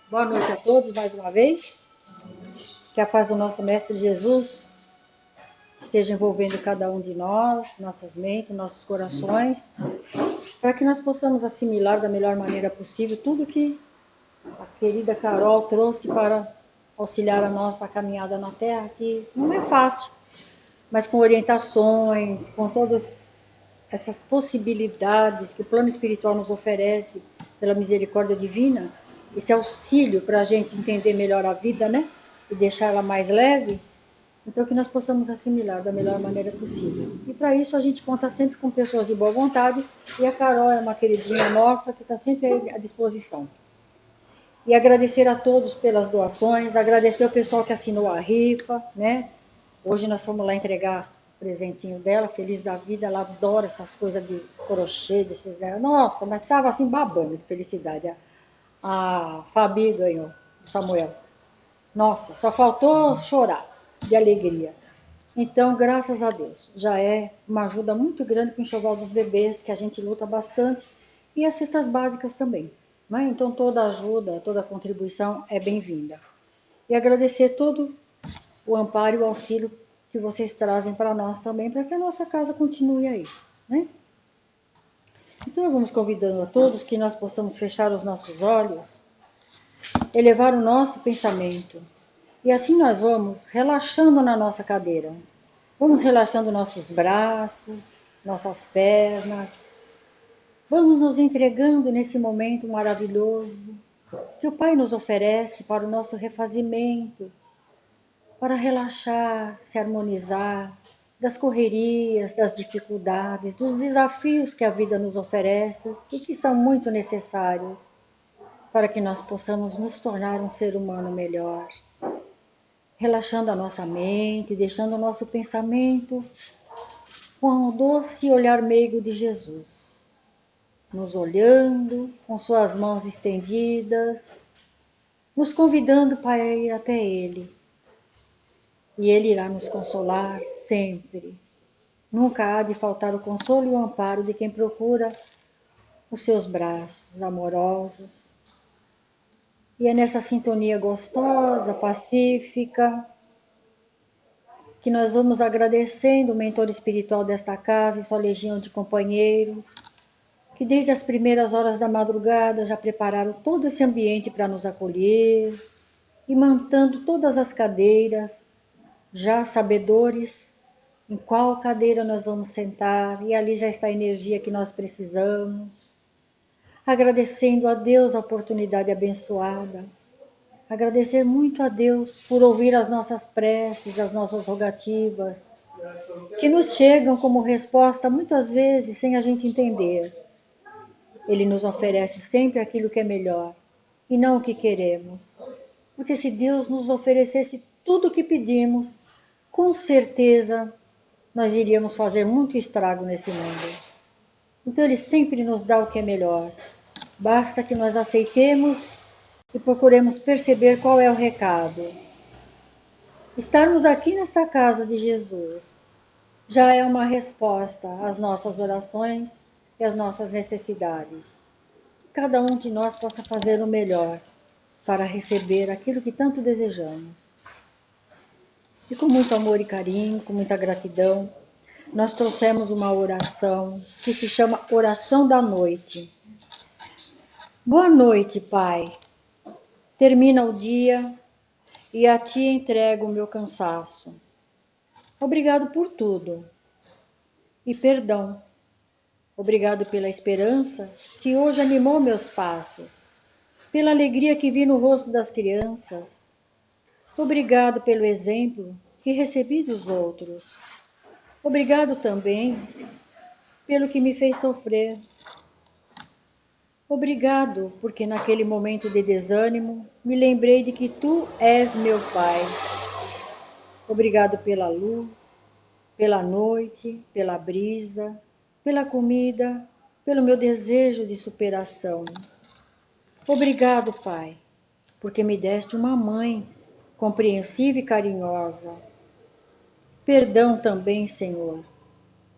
Boa noite a todos mais uma vez. Que a paz do nosso Mestre Jesus esteja envolvendo cada um de nós, nossas mentes, nossos corações, para que nós possamos assimilar da melhor maneira possível tudo que a querida Carol trouxe para auxiliar a nossa caminhada na Terra, que não é fácil, mas com orientações, com todas essas possibilidades que o plano espiritual nos oferece pela misericórdia divina, esse auxílio para a gente entender melhor a vida, né? E deixá-la mais leve, então que nós possamos assimilar da melhor maneira possível. E para isso a gente conta sempre com pessoas de boa vontade, e a Carol é uma queridinha nossa que está sempre à disposição. E agradecer a todos pelas doações, agradecer ao pessoal que assinou a rifa, né? Hoje nós fomos lá entregar o presentinho dela, feliz da vida, ela adora essas coisas de crochê, desses... Nossa, mas estava assim babando de felicidade. A Fabi ganhou, do Samuel. Nossa, só faltou chorar de alegria. Então, graças a Deus, já é uma ajuda muito grande para o enxoval dos bebês, que a gente luta bastante, e as cestas básicas também. Né? Então, toda ajuda, toda contribuição é bem-vinda. E agradecer todo o amparo e o auxílio que vocês trazem para nós também, para que a nossa casa continue aí. Né? Então, nós vamos convidando a todos que nós possamos fechar os nossos olhos, elevar o nosso pensamento. E assim nós vamos relaxando na nossa cadeira. Vamos relaxando nossos braços, nossas pernas. Vamos nos entregando nesse momento maravilhoso que o Pai nos oferece para o nosso refazimento, para relaxar, se harmonizar das correrias, das dificuldades, dos desafios que a vida nos oferece e que são muito necessários para que nós possamos nos tornar um ser humano melhor. Relaxando a nossa mente, deixando o nosso pensamento com o doce olhar meigo de Jesus, nos olhando com suas mãos estendidas, nos convidando para ir até Ele. E Ele irá nos consolar sempre. Nunca há de faltar o consolo e o amparo de quem procura os seus braços amorosos. E é nessa sintonia gostosa, pacífica, que nós vamos agradecendo o mentor espiritual desta casa e sua legião de companheiros, que desde as primeiras horas da madrugada já prepararam todo esse ambiente para nos acolher, e mantendo todas as cadeiras, já sabedores em qual cadeira nós vamos sentar, e ali já está a energia que nós precisamos. Agradecendo a Deus a oportunidade abençoada, agradecer muito a Deus por ouvir as nossas preces, as nossas rogativas, que nos chegam como resposta muitas vezes sem a gente entender. Ele nos oferece sempre aquilo que é melhor e não o que queremos. Porque se Deus nos oferecesse tudo o que pedimos, com certeza nós iríamos fazer muito estrago nesse mundo. Então Ele sempre nos dá o que é melhor. Basta que nós aceitemos e procuremos perceber qual é o recado. Estarmos aqui nesta casa de Jesus já é uma resposta às nossas orações e às nossas necessidades. Cada um de nós possa fazer o melhor para receber aquilo que tanto desejamos. E com muito amor e carinho, com muita gratidão, nós trouxemos uma oração que se chama Oração da Noite. Boa noite, Pai. Termina o dia e a Ti entrego o meu cansaço. Obrigado por tudo. E perdão. Obrigado pela esperança que hoje animou meus passos, pela alegria que vi no rosto das crianças. Obrigado pelo exemplo que recebi dos outros. Obrigado também pelo que me fez sofrer. Obrigado porque naquele momento de desânimo me lembrei de que Tu és meu Pai. Obrigado pela luz, pela noite, pela brisa, pela comida, pelo meu desejo de superação. Obrigado, Pai, porque me deste uma mãe compreensiva e carinhosa. Perdão também, Senhor.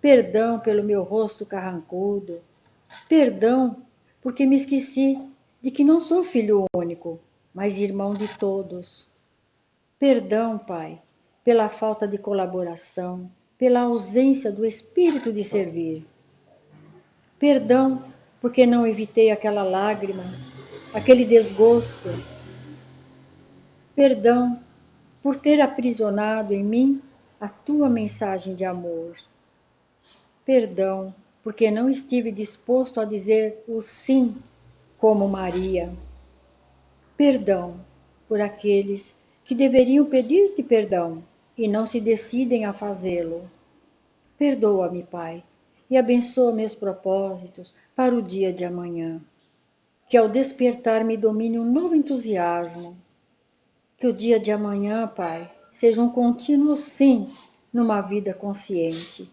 Perdão pelo meu rosto carrancudo. Perdão porque me esqueci de que não sou filho único mas irmão de todos. Perdão, Pai, pela falta de colaboração, pela ausência do espírito de servir. Perdão porque não evitei aquela lágrima, aquele desgosto. Perdão por ter aprisionado em mim a tua mensagem de amor. Perdão porque não estive disposto a dizer o sim como Maria. Perdão por aqueles que deveriam pedir-te perdão e não se decidem a fazê-lo. Perdoa-me, Pai, e abençoa meus propósitos para o dia de amanhã. Que ao despertar me domine um novo entusiasmo. Que o dia de amanhã, Pai, seja um contínuo sim numa vida consciente.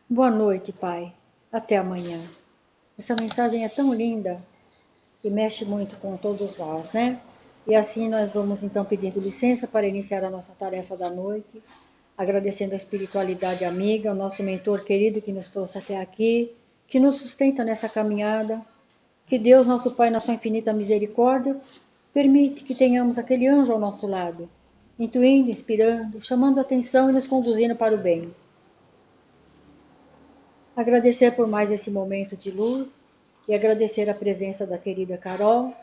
Boa noite, Pai. Até amanhã. Essa mensagem é tão linda e mexe muito com todos nós, né? E assim nós vamos então pedindo licença para iniciar a nossa tarefa da noite, agradecendo a espiritualidade amiga, o nosso mentor querido que nos trouxe até aqui, que nos sustenta nessa caminhada. Que Deus, nosso Pai, na sua infinita misericórdia, permite que tenhamos aquele anjo ao nosso lado, intuindo, inspirando, chamando a atenção e nos conduzindo para o bem. Agradecer por mais esse momento de luz e agradecer a presença da querida Carol,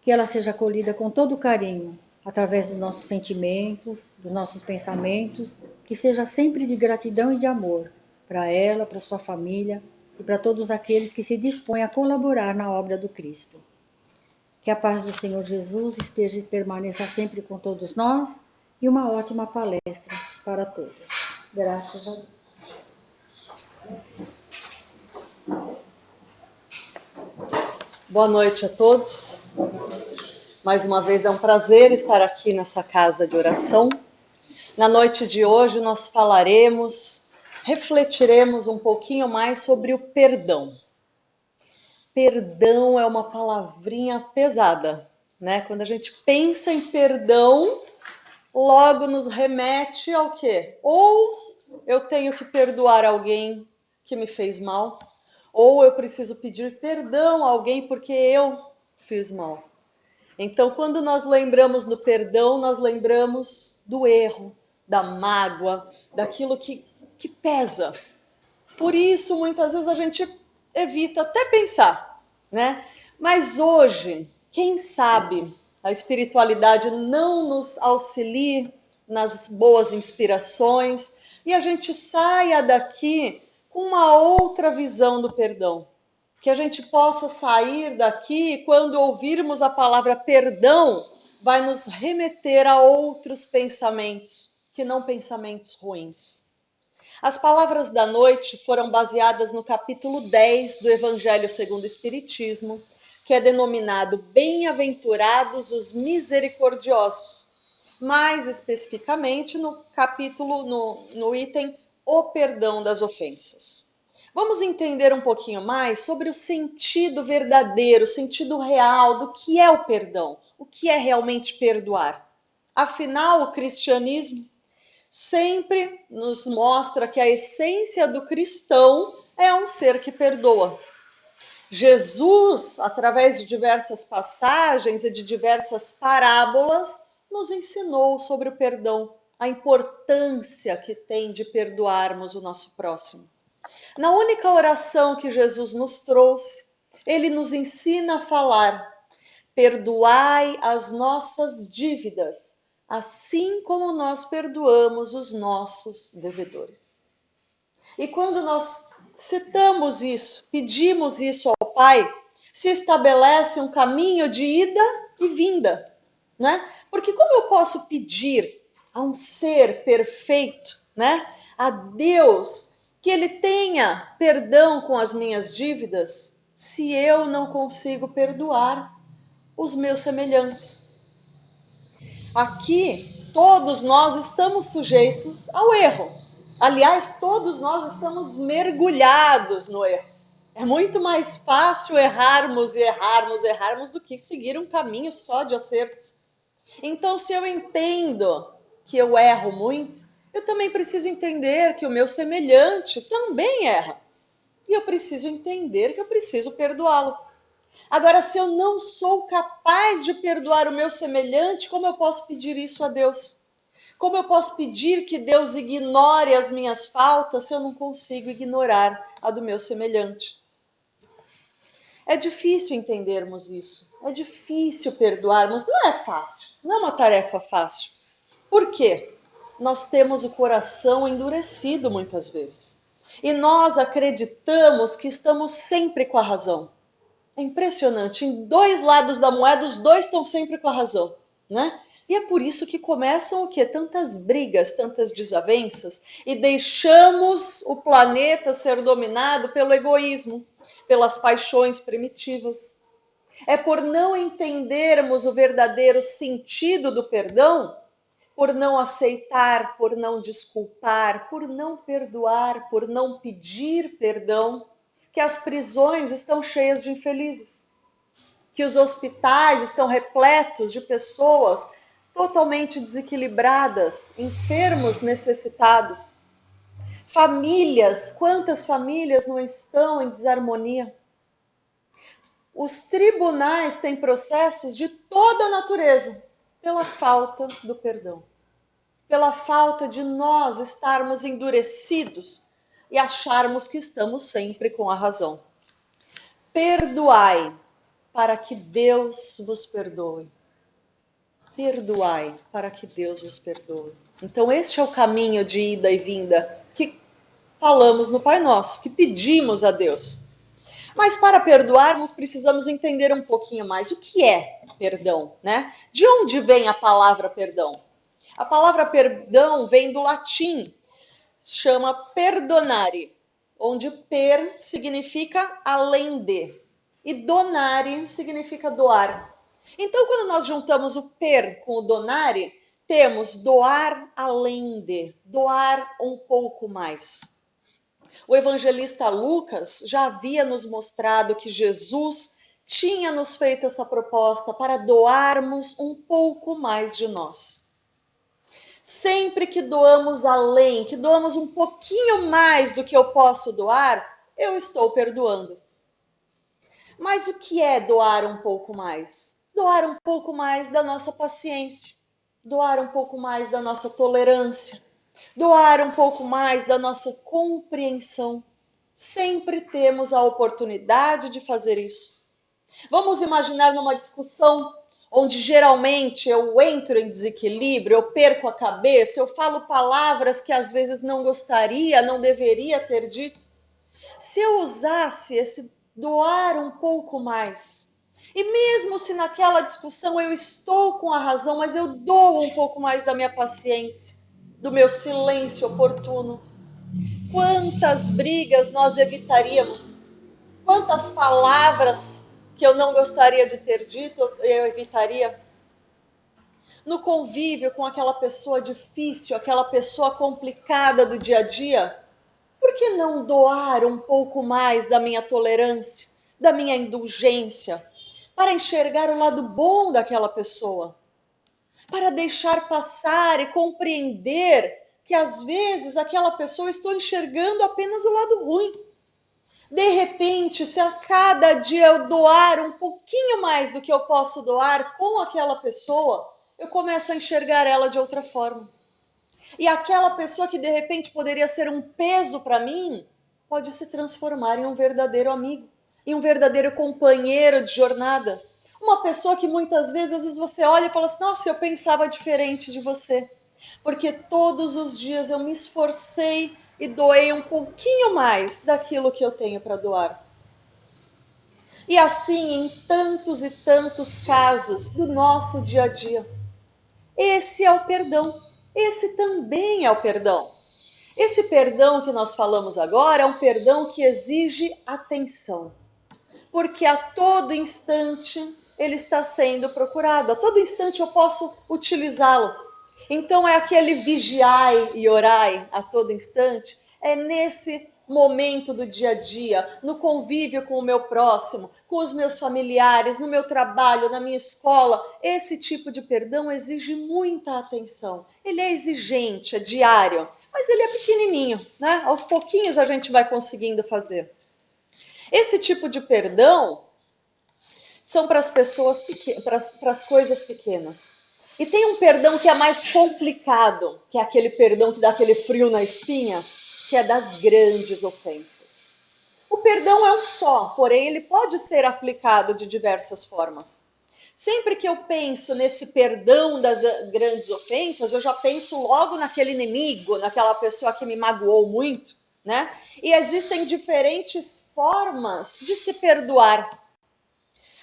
que ela seja acolhida com todo carinho, através dos nossos sentimentos, dos nossos pensamentos, que seja sempre de gratidão e de amor para ela, para sua família e para todos aqueles que se dispõem a colaborar na obra do Cristo. Que a paz do Senhor Jesus esteja e permaneça sempre com todos nós e uma ótima palestra para todos. Graças a Deus. Boa noite a todos. Mais uma vez é um prazer estar aqui nessa casa de oração. Na noite de hoje nós falaremos, refletiremos um pouquinho mais sobre o perdão. Perdão é uma palavrinha pesada, né? Quando a gente pensa em perdão, logo nos remete ao quê? Ou eu tenho que perdoar alguém que me fez mal, ou eu preciso pedir perdão a alguém porque eu fiz mal. Então, quando nós lembramos do perdão, nós lembramos do erro, da mágoa, daquilo que pesa. Por isso, muitas vezes a gente evita até pensar, né? Mas hoje, quem sabe a espiritualidade não nos auxilie nas boas inspirações e a gente saia daqui com uma outra visão do perdão. Que a gente possa sair daqui, quando ouvirmos a palavra perdão, vai nos remeter a outros pensamentos, que não pensamentos ruins. As palavras da noite foram baseadas no capítulo 10 do Evangelho segundo o Espiritismo, que é denominado Bem-aventurados os misericordiosos, mais especificamente no capítulo, no item O Perdão das Ofensas. Vamos entender um pouquinho mais sobre o sentido verdadeiro, o sentido real do que é o perdão, o que é realmente perdoar. Afinal, o cristianismo sempre nos mostra que a essência do cristão é um ser que perdoa. Jesus, através de diversas passagens e de diversas parábolas, nos ensinou sobre o perdão, a importância que tem de perdoarmos o nosso próximo. Na única oração que Jesus nos trouxe, ele nos ensina a falar: perdoai as nossas dívidas, assim como nós perdoamos os nossos devedores. E quando nós citamos isso, pedimos isso ao Pai, se estabelece um caminho de ida e vinda, né? Porque como eu posso pedir a um ser perfeito, né? A Deus, que ele tenha perdão com as minhas dívidas, se eu não consigo perdoar os meus semelhantes? Aqui, todos nós estamos sujeitos ao erro. Aliás, todos nós estamos mergulhados no erro. É muito mais fácil errarmos do que seguir um caminho só de acertos. Então, se eu entendo que eu erro muito, eu também preciso entender que o meu semelhante também erra. E eu preciso entender que eu preciso perdoá-lo. Agora, se eu não sou capaz de perdoar o meu semelhante, como eu posso pedir isso a Deus? Como eu posso pedir que Deus ignore as minhas faltas se eu não consigo ignorar a do meu semelhante? É difícil entendermos isso. É difícil perdoarmos. Não é fácil. Não é uma tarefa fácil. Por quê? Nós temos o coração endurecido muitas vezes. E nós acreditamos que estamos sempre com a razão. É impressionante. Em dois lados da moeda, os dois estão sempre com a razão, né? E é por isso que começam o quê? Tantas brigas, tantas desavenças, e deixamos o planeta ser dominado pelo egoísmo, pelas paixões primitivas. É por não entendermos o verdadeiro sentido do perdão, por não aceitar, por não desculpar, por não perdoar, por não pedir perdão, que as prisões estão cheias de infelizes, que os hospitais estão repletos de pessoas totalmente desequilibradas, enfermos, necessitados. Famílias, quantas famílias não estão em desarmonia? Os tribunais têm processos de toda a natureza pela falta do perdão, pela falta de nós estarmos endurecidos e acharmos que estamos sempre com a razão. Perdoai, para que Deus vos perdoe. Perdoai, para que Deus vos perdoe. Então, este é o caminho de ida e vinda que falamos no Pai Nosso, que pedimos a Deus. Mas para perdoarmos, precisamos entender um pouquinho mais o que é perdão, né? De onde vem a palavra perdão? A palavra perdão vem do latim, chama perdonare, onde per significa além de e donare significa doar. Então, quando nós juntamos o per com o donare, temos doar além de, doar um pouco mais. O evangelista Lucas já havia nos mostrado que Jesus tinha nos feito essa proposta para doarmos um pouco mais de nós. Sempre que doamos além, que doamos um pouquinho mais do que eu posso doar, eu estou perdoando. Mas o que é doar um pouco mais? Doar um pouco mais da nossa paciência, doar um pouco mais da nossa tolerância, doar um pouco mais da nossa compreensão. Sempre temos a oportunidade de fazer isso. Vamos imaginar numa discussão onde geralmente eu entro em desequilíbrio, eu perco a cabeça, eu falo palavras que às vezes não gostaria, não deveria ter dito. Se eu usasse esse doar um pouco mais, e mesmo se naquela discussão eu estou com a razão, mas eu dou um pouco mais da minha paciência, do meu silêncio oportuno, quantas brigas nós evitaríamos? Quantas palavras que eu não gostaria de ter dito, eu evitaria? No convívio com aquela pessoa difícil, aquela pessoa complicada do dia a dia, por que não doar um pouco mais da minha tolerância, da minha indulgência, para enxergar o lado bom daquela pessoa? Para deixar passar e compreender que às vezes aquela pessoa está enxergando apenas o lado ruim. De repente, se a cada dia eu doar um pouquinho mais do que eu posso doar com aquela pessoa, eu começo a enxergar ela de outra forma. E aquela pessoa que de repente poderia ser um peso para mim, pode se transformar em um verdadeiro amigo, em um verdadeiro companheiro de jornada. Uma pessoa que muitas vezes você olha e fala assim, nossa, eu pensava diferente de você. Porque todos os dias eu me esforcei e doei um pouquinho mais daquilo que eu tenho para doar. E assim em tantos e tantos casos do nosso dia a dia. Esse é o perdão. Esse também é o perdão. Esse perdão que nós falamos agora é um perdão que exige atenção. Porque a todo instante ele está sendo procurado. A todo instante eu posso utilizá-lo. Então é aquele vigiai e orai a todo instante. É nesse momento do dia a dia, no convívio com o meu próximo, com os meus familiares, no meu trabalho, na minha escola. Esse tipo de perdão exige muita atenção. Ele é exigente, é diário, mas ele é pequenininho, né? Aos pouquinhos a gente vai conseguindo fazer. Esse tipo de perdão são para as pessoas pequenas, para as coisas pequenas. E tem um perdão que é mais complicado, que é aquele perdão que dá aquele frio na espinha, que é das grandes ofensas. O perdão é um só, porém ele pode ser aplicado de diversas formas. Sempre que eu penso nesse perdão das grandes ofensas, eu já penso logo naquele inimigo, naquela pessoa que me magoou muito, né? E existem diferentes formas de se perdoar.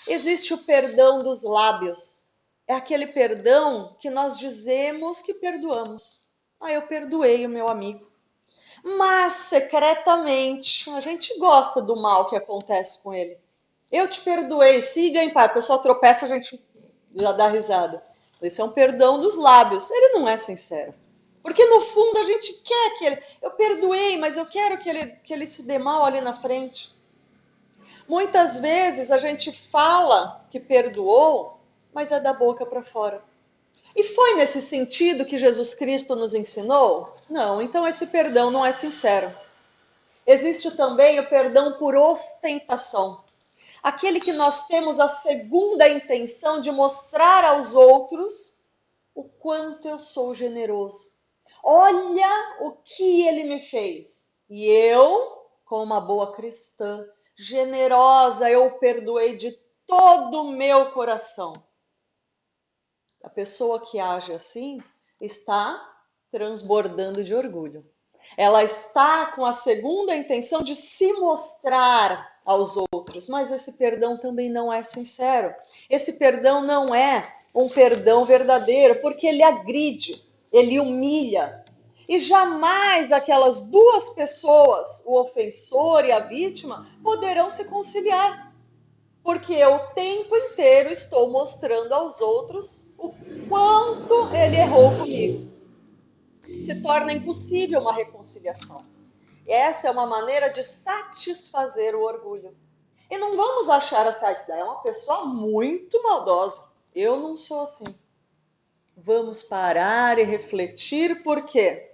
Existe o perdão dos lábios. É aquele perdão que nós dizemos que perdoamos. Ah, eu perdoei o meu amigo. Mas, secretamente, a gente gosta do mal que acontece com ele. Eu te perdoei, siga em paz. A pessoa tropeça, a gente já dá risada. Esse é um perdão dos lábios. Ele não é sincero. Porque no fundo a gente quer que ele. Eu perdoei, mas eu quero que ele se dê mal ali na frente. Muitas vezes a gente fala que perdoou, mas é da boca para fora. E foi nesse sentido que Jesus Cristo nos ensinou? Não, então esse perdão não é sincero. Existe também o perdão por ostentação. Aquele que nós temos a segunda intenção de mostrar aos outros o quanto eu sou generoso. Olha o que ele me fez. E eu, como uma boa cristã, generosa, eu o perdoei de todo o meu coração. A pessoa que age assim está transbordando de orgulho. Ela está com a segunda intenção de se mostrar aos outros, mas esse perdão também não é sincero. Esse perdão não é um perdão verdadeiro, porque ele agride, ele humilha. E jamais aquelas duas pessoas, o ofensor e a vítima, poderão se conciliar. Porque eu o tempo inteiro estou mostrando aos outros o quanto ele errou comigo. Se torna impossível uma reconciliação. Essa é uma maneira de satisfazer o orgulho. E não vamos achar essa é uma pessoa muito maldosa. Eu não sou assim. Vamos parar e refletir porque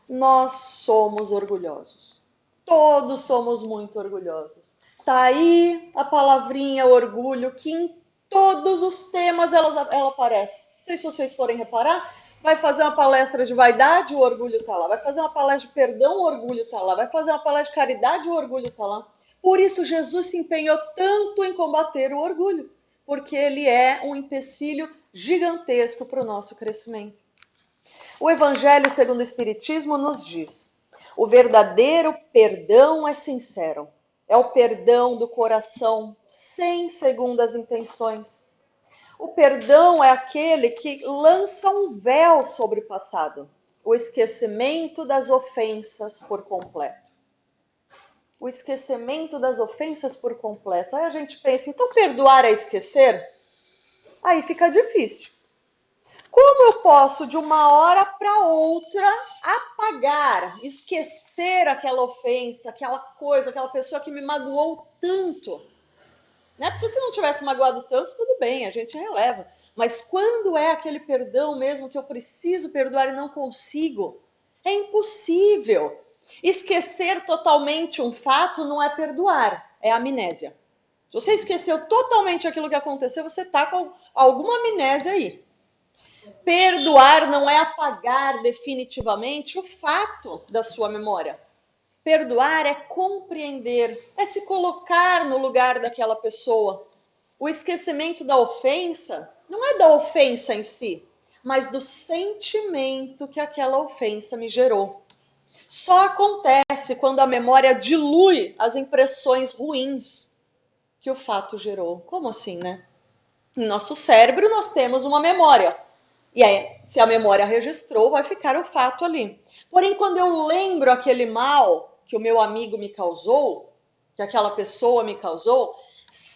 nós somos orgulhosos. Todos somos muito orgulhosos. Tá aí a palavrinha orgulho, que em todos os temas ela aparece. Não sei se vocês forem reparar, vai fazer uma palestra de vaidade, o orgulho está lá. Vai fazer uma palestra de perdão, o orgulho está lá. Vai fazer uma palestra de caridade, o orgulho está lá. Por isso Jesus se empenhou tanto em combater o orgulho, porque ele é um empecilho gigantesco para o nosso crescimento. O Evangelho segundo o Espiritismo nos diz: o verdadeiro perdão é sincero. É o perdão do coração, sem segundas intenções. O perdão é aquele que lança um véu sobre o passado, o esquecimento das ofensas por completo. O esquecimento das ofensas por completo. Aí a gente pensa, então perdoar é esquecer? Aí fica difícil. Como eu posso, de uma hora para outra, apagar, esquecer aquela ofensa, aquela coisa, aquela pessoa que me magoou tanto? Né? Porque se não tivesse magoado tanto, tudo bem, a gente releva. Mas quando é aquele perdão mesmo que eu preciso perdoar e não consigo, é impossível. Esquecer totalmente um fato não é perdoar, é amnésia. Se você esqueceu totalmente aquilo que aconteceu, você está com alguma amnésia aí. Perdoar não é apagar definitivamente o fato da sua memória. Perdoar é compreender, é se colocar no lugar daquela pessoa. O esquecimento da ofensa não é da ofensa em si, mas do sentimento que aquela ofensa me gerou. Só acontece quando a memória dilui as impressões ruins que o fato gerou. Como assim, né? Em nosso cérebro nós temos uma memória. E aí, se a memória registrou, vai ficar o fato ali. Porém, quando eu lembro aquele mal que o meu amigo me causou, que aquela pessoa me causou,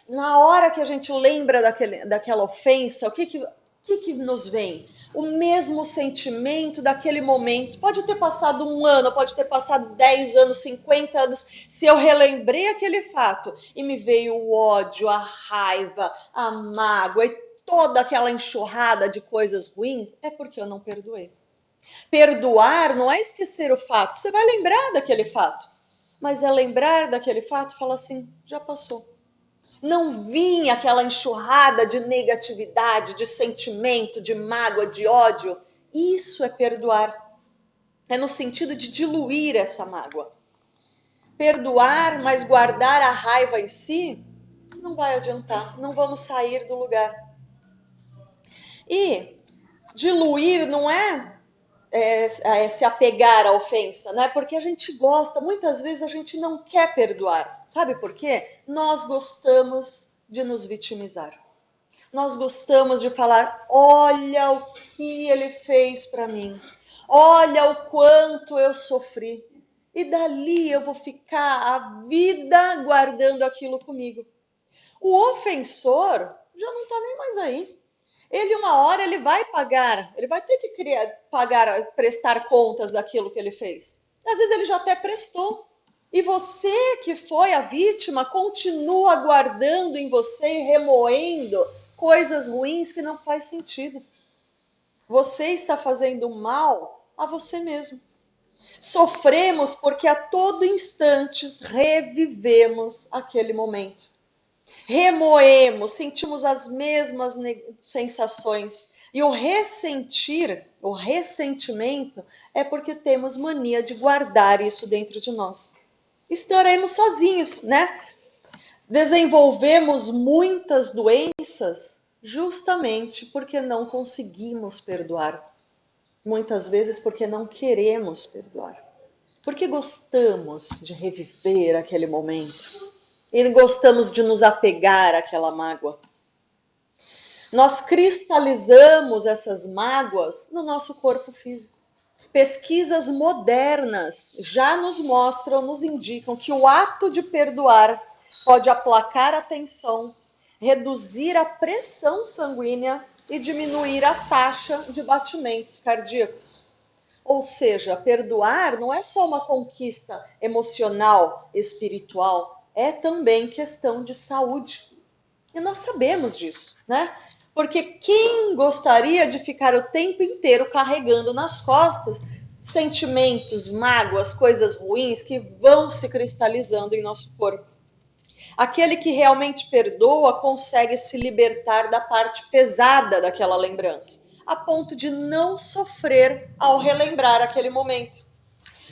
na hora que a gente lembra daquela ofensa, o que nos vem? O mesmo sentimento daquele momento. Pode ter passado 1 ano, pode ter passado 10 anos, 50 anos. Se eu relembrei aquele fato e me veio o ódio, a raiva, a mágoa e toda aquela enxurrada de coisas ruins, é porque eu não perdoei. Perdoar não é esquecer o fato. Você vai lembrar daquele fato. Mas é lembrar daquele fato e falar assim, já passou. Não vinha aquela enxurrada de negatividade, de sentimento, de mágoa, de ódio. Isso é perdoar. É no sentido de diluir essa mágoa. Perdoar, mas guardar a raiva em si, não vai adiantar. Não vamos sair do lugar. E diluir não é se apegar à ofensa, né? Porque a gente gosta, muitas vezes a gente não quer perdoar. Sabe por quê? Nós gostamos de nos vitimizar. Nós gostamos de falar, olha o que ele fez para mim. Olha o quanto eu sofri. E dali eu vou ficar a vida guardando aquilo comigo. O ofensor já não está nem mais aí. Ele, uma hora, ele vai pagar, ele vai ter que prestar contas daquilo que ele fez. Às vezes ele já até prestou. E você que foi a vítima, continua guardando em você e remoendo coisas ruins que não faz sentido. Você está fazendo mal a você mesmo. Sofremos porque a todo instante revivemos aquele momento. Remoemos, sentimos as mesmas sensações. E o ressentimento, é porque temos mania de guardar isso dentro de nós. Estaremos sozinhos, né? Desenvolvemos muitas doenças justamente porque não conseguimos perdoar. Muitas vezes porque não queremos perdoar. Porque gostamos de reviver aquele momento. E gostamos de nos apegar àquela mágoa. Nós cristalizamos essas mágoas no nosso corpo físico. Pesquisas modernas já nos mostram, nos indicam que o ato de perdoar pode aplacar a tensão, reduzir a pressão sanguínea e diminuir a taxa de batimentos cardíacos. Ou seja, perdoar não é só uma conquista emocional, espiritual, é também questão de saúde. E nós sabemos disso, né? Porque quem gostaria de ficar o tempo inteiro carregando nas costas sentimentos, mágoas, coisas ruins que vão se cristalizando em nosso corpo? Aquele que realmente perdoa consegue se libertar da parte pesada daquela lembrança, a ponto de não sofrer ao relembrar aquele momento.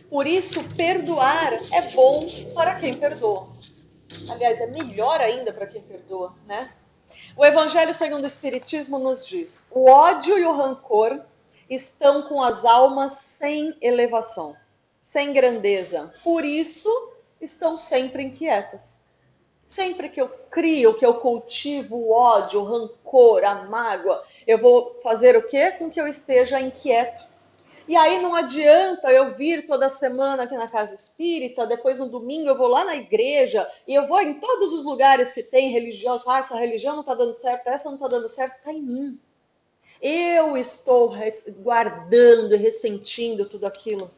Por isso, perdoar é bom para quem perdoa. Aliás, é melhor ainda para quem perdoa, né? O Evangelho segundo o Espiritismo nos diz: o ódio e o rancor estão com as almas sem elevação, sem grandeza. Por isso, estão sempre inquietas. Sempre que eu crio, que eu cultivo o ódio, o rancor, a mágoa, eu vou fazer o quê? Com que eu esteja inquieto. E aí não adianta eu vir toda semana aqui na casa espírita, depois no domingo eu vou lá na igreja, e eu vou em todos os lugares que tem religiosos, essa religião não está dando certo, essa não está dando certo, está em mim. Eu estou guardando e ressentindo tudo aquilo.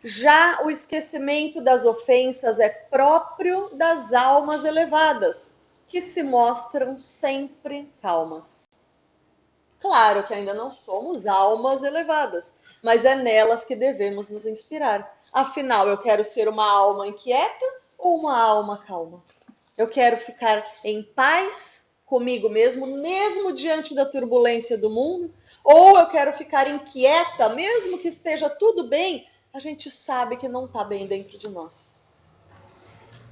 Já o esquecimento das ofensas é próprio das almas elevadas, que se mostram sempre calmas. Claro que ainda não somos almas elevadas, mas é nelas que devemos nos inspirar. Afinal, eu quero ser uma alma inquieta ou uma alma calma? Eu quero ficar em paz comigo mesmo diante da turbulência do mundo? Ou eu quero ficar inquieta, mesmo que esteja tudo bem, a gente sabe que não está bem dentro de nós.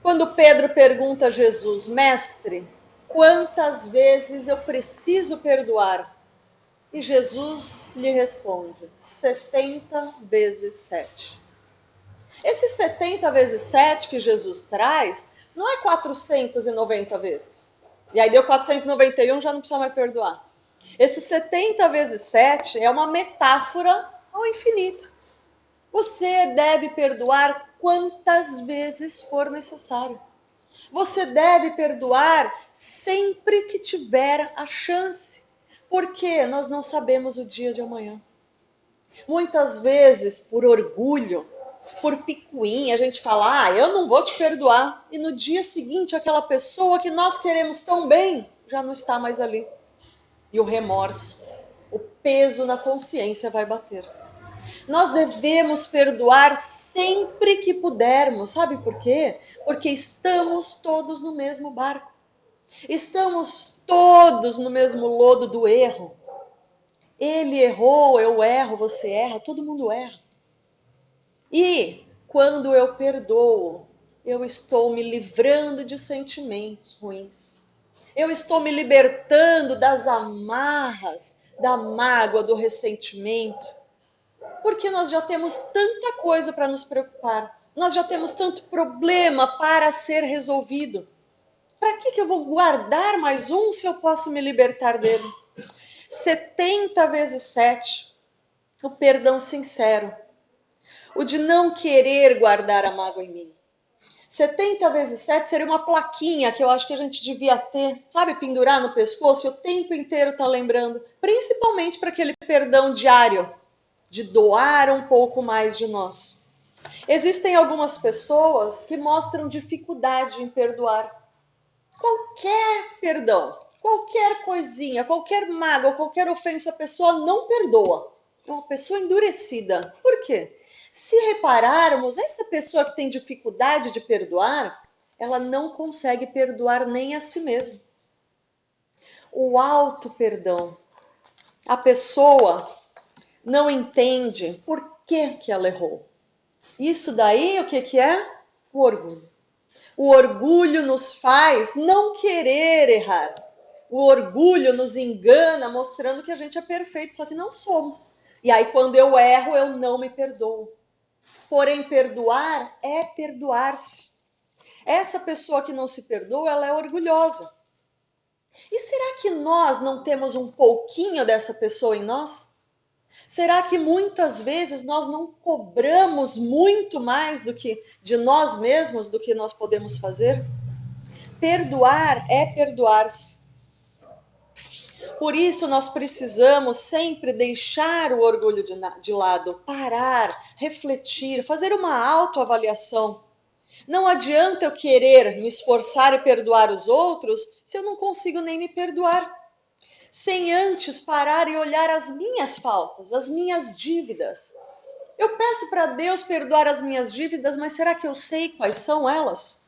Quando Pedro pergunta a Jesus, mestre, quantas vezes eu preciso perdoar? E Jesus lhe responde, 70 vezes 7. Esse 70 vezes 7 que Jesus traz, não é 490 vezes. E aí deu 491, já não precisa mais perdoar. Esse 70 vezes 7 é uma metáfora ao infinito. Você deve perdoar quantas vezes for necessário. Você deve perdoar sempre que tiver a chance. Porque nós não sabemos o dia de amanhã. Muitas vezes, por orgulho, por picuinha, a gente fala, eu não vou te perdoar. E no dia seguinte, aquela pessoa que nós queremos tão bem, já não está mais ali. E o remorso, o peso na consciência vai bater. Nós devemos perdoar sempre que pudermos. Sabe por quê? Porque estamos todos no mesmo barco. Estamos todos no mesmo lodo do erro. Ele errou, eu erro, você erra, todo mundo erra. E quando eu perdoo, eu estou me livrando de sentimentos ruins. Eu estou me libertando das amarras, da mágoa, do ressentimento. Porque nós já temos tanta coisa para nos preocupar. Nós já temos tanto problema para ser resolvido. Para que eu vou guardar mais um se eu posso me libertar dele? 70 vezes 7, o perdão sincero. O de não querer guardar a mágoa em mim. 70 vezes 7 seria uma plaquinha que eu acho que a gente devia ter, sabe, pendurar no pescoço e o tempo inteiro tá lembrando, principalmente para aquele perdão diário, de doar um pouco mais de nós. Existem algumas pessoas que mostram dificuldade em perdoar. Qualquer perdão, qualquer coisinha, qualquer mágoa, qualquer ofensa, a pessoa não perdoa. É uma pessoa endurecida. Por quê? Se repararmos, essa pessoa que tem dificuldade de perdoar, ela não consegue perdoar nem a si mesma. O auto-perdão. A pessoa não entende por que ela errou. Isso daí, o que é? O orgulho. O orgulho nos faz não querer errar. O orgulho nos engana, mostrando que a gente é perfeito, só que não somos. E aí, quando eu erro, eu não me perdoo. Porém, perdoar é perdoar-se. Essa pessoa que não se perdoa, ela é orgulhosa. E será que nós não temos um pouquinho dessa pessoa em nós? Será que muitas vezes nós não cobramos muito mais do que de nós mesmos do que nós podemos fazer? Perdoar é perdoar-se. Por isso, nós precisamos sempre deixar o orgulho de lado, parar, refletir, fazer uma autoavaliação. Não adianta eu querer me esforçar e perdoar os outros se eu não consigo nem me perdoar. Sem antes parar e olhar as minhas faltas, as minhas dívidas. Eu peço para Deus perdoar as minhas dívidas, mas será que eu sei quais são elas?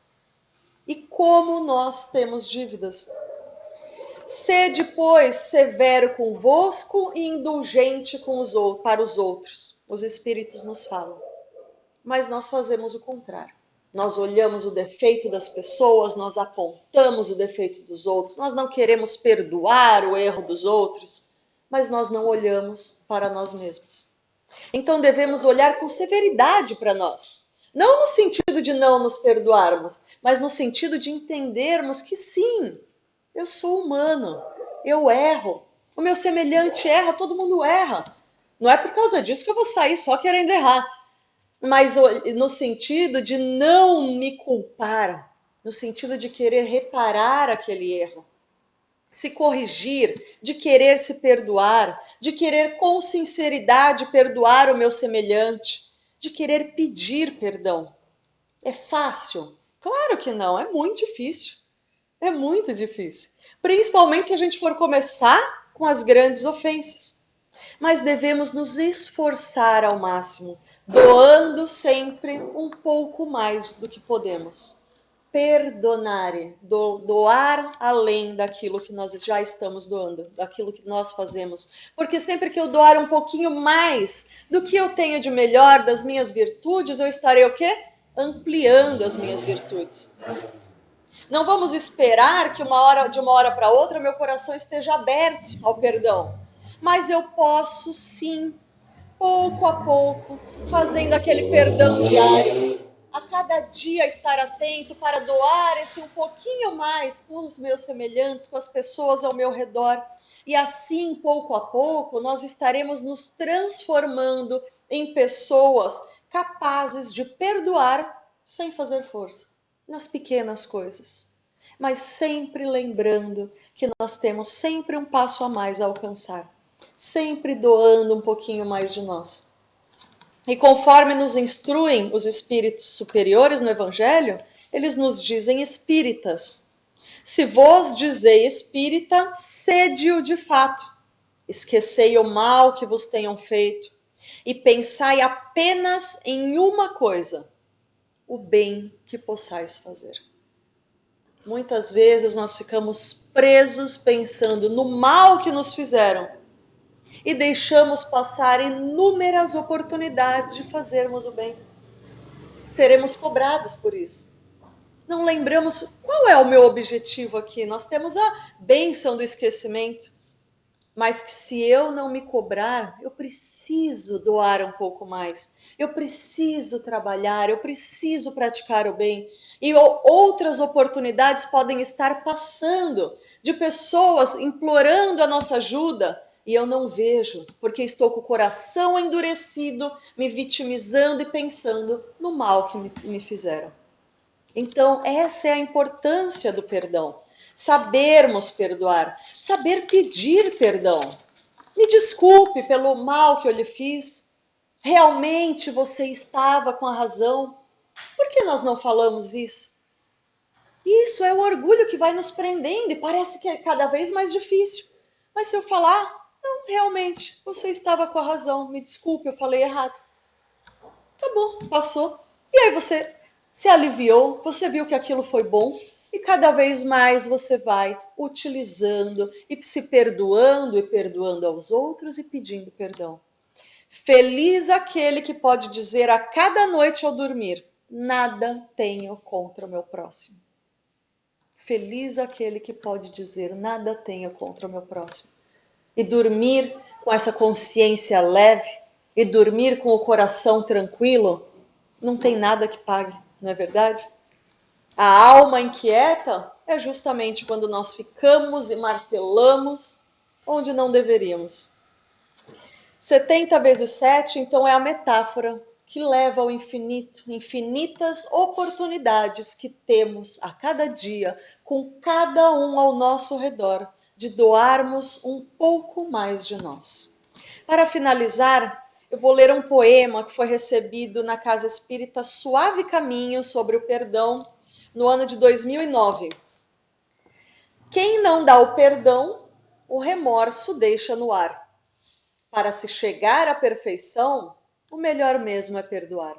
E como nós temos dívidas? Sede, pois, severo convosco e indulgente para os outros. Os Espíritos nos falam. Mas nós fazemos o contrário. Nós olhamos o defeito das pessoas, nós apontamos o defeito dos outros, nós não queremos perdoar o erro dos outros, mas nós não olhamos para nós mesmos. Então devemos olhar com severidade para nós. Não no sentido de não nos perdoarmos, mas no sentido de entendermos que sim, eu sou humano, eu erro, o meu semelhante erra, todo mundo erra. Não é por causa disso que eu vou sair só querendo errar, mas no sentido de não me culpar, no sentido de querer reparar aquele erro, se corrigir, de querer se perdoar, de querer com sinceridade perdoar o meu semelhante, de querer pedir perdão. É fácil? Claro que não, é muito difícil. É muito difícil. Principalmente se a gente for começar com as grandes ofensas. Mas devemos nos esforçar ao máximo, doando sempre um pouco mais do que podemos. Perdonare, doar além daquilo que nós já estamos doando, daquilo que nós fazemos. Porque sempre que eu doar um pouquinho mais do que eu tenho de melhor, das minhas virtudes, eu estarei o quê? Ampliando as minhas virtudes. Não vamos esperar que de uma hora para outra meu coração esteja aberto ao perdão. Mas eu posso sim, pouco a pouco, fazendo aquele perdão diário, a cada dia estar atento para doar esse um pouquinho mais com os meus semelhantes, com as pessoas ao meu redor. E assim, pouco a pouco, nós estaremos nos transformando em pessoas capazes de perdoar sem fazer força, nas pequenas coisas. Mas sempre lembrando que nós temos sempre um passo a mais a alcançar. Sempre doando um pouquinho mais de nós. E conforme nos instruem os espíritos superiores no Evangelho, eles nos dizem espíritas. Se vos dizei espírita, sede-o de fato. Esquecei o mal que vos tenham feito e pensai apenas em uma coisa, o bem que possais fazer. Muitas vezes nós ficamos presos pensando no mal que nos fizeram e deixamos passar inúmeras oportunidades de fazermos o bem. Seremos cobrados por isso. Não lembramos qual é o meu objetivo aqui. Nós temos a bênção do esquecimento, mas que se eu não me cobrar, eu preciso doar um pouco mais. Eu preciso trabalhar, eu preciso praticar o bem. E outras oportunidades podem estar passando de pessoas implorando a nossa ajuda e eu não vejo, porque estou com o coração endurecido, me vitimizando e pensando no mal que me fizeram. Então, essa é a importância do perdão. Sabermos perdoar, saber pedir perdão. Me desculpe pelo mal que eu lhe fiz. Realmente você estava com a razão. Por que nós não falamos isso? Isso é o orgulho que vai nos prendendo e parece que é cada vez mais difícil. Mas se eu falar, não, realmente, você estava com a razão. Me desculpe, eu falei errado. Tá bom, passou. E aí você se aliviou, você viu que aquilo foi bom e cada vez mais você vai utilizando e se perdoando e perdoando aos outros e pedindo perdão. Feliz aquele que pode dizer a cada noite ao dormir: nada tenho contra o meu próximo. Feliz aquele que pode dizer: nada tenho contra o meu próximo. E dormir com essa consciência leve e dormir com o coração tranquilo, não tem nada que pague, não é verdade? A alma inquieta é justamente quando nós ficamos e martelamos onde não deveríamos. 70 vezes 7, então, é a metáfora que leva ao infinito, infinitas oportunidades que temos a cada dia, com cada um ao nosso redor, de doarmos um pouco mais de nós. Para finalizar, eu vou ler um poema que foi recebido na Casa Espírita Suave Caminho sobre o perdão no ano de 2009. Quem não dá o perdão, o remorso deixa no ar. Para se chegar à perfeição, o melhor mesmo é perdoar.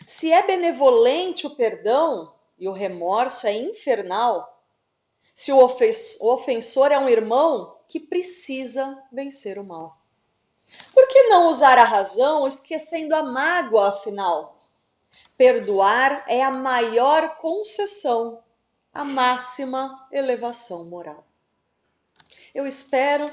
Se é benevolente o perdão e o remorso é infernal, se o ofensor é um irmão que precisa vencer o mal. Por que não usar a razão esquecendo a mágoa, afinal? Perdoar é a maior concessão, a máxima elevação moral. Eu espero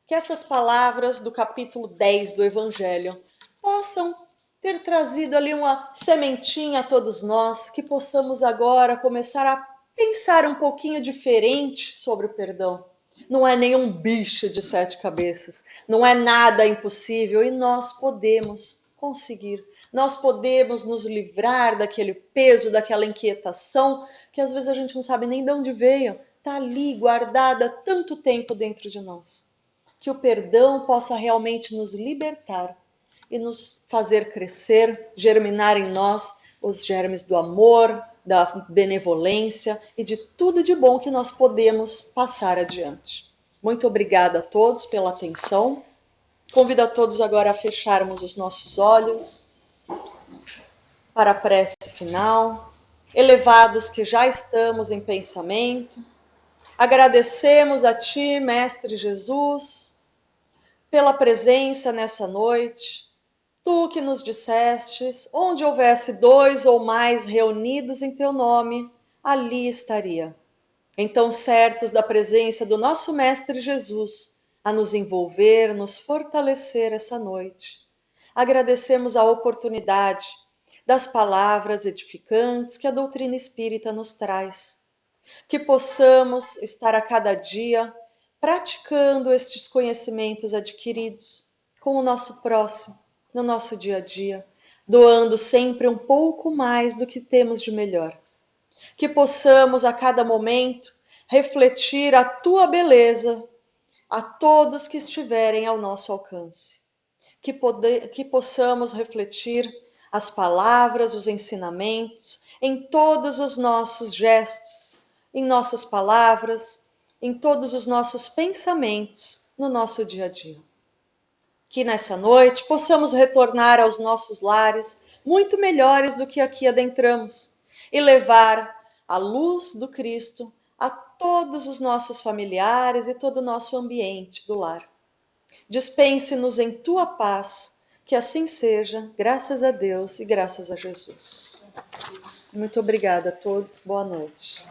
que essas palavras do capítulo 10 do Evangelho possam ter trazido ali uma sementinha a todos nós, que possamos agora começar a pensar um pouquinho diferente sobre o perdão. Não é nenhum bicho de 7 cabeças, não é nada impossível e nós podemos conseguir. Nós podemos nos livrar daquele peso, daquela inquietação, que às vezes a gente não sabe nem de onde veio, está ali guardada há tanto tempo dentro de nós. Que o perdão possa realmente nos libertar e nos fazer crescer, germinar em nós os germes do amor, da benevolência e de tudo de bom que nós podemos passar adiante. Muito obrigada a todos pela atenção. Convido a todos agora a fecharmos os nossos olhos para a prece final. Elevados que já estamos em pensamento, agradecemos a Ti, Mestre Jesus, pela presença nessa noite. Tu que nos dissestes, onde houvesse 2 ou mais reunidos em Teu nome, ali estaria. Então, certos da presença do nosso Mestre Jesus, a nos envolver, nos fortalecer essa noite. Agradecemos a oportunidade das palavras edificantes que a doutrina espírita nos traz. Que possamos estar a cada dia praticando estes conhecimentos adquiridos com o nosso próximo, no nosso dia a dia, doando sempre um pouco mais do que temos de melhor. Que possamos a cada momento refletir a Tua beleza a todos que estiverem ao nosso alcance. Que possamos refletir as palavras, os ensinamentos em todos os nossos gestos, em nossas palavras, em todos os nossos pensamentos no nosso dia a dia. Que nessa noite possamos retornar aos nossos lares muito melhores do que aqui adentramos e levar a luz do Cristo a todos os nossos familiares e todo o nosso ambiente do lar. Dispense-nos em tua paz, que assim seja, graças a Deus e graças a Jesus. Muito obrigada a todos, boa noite.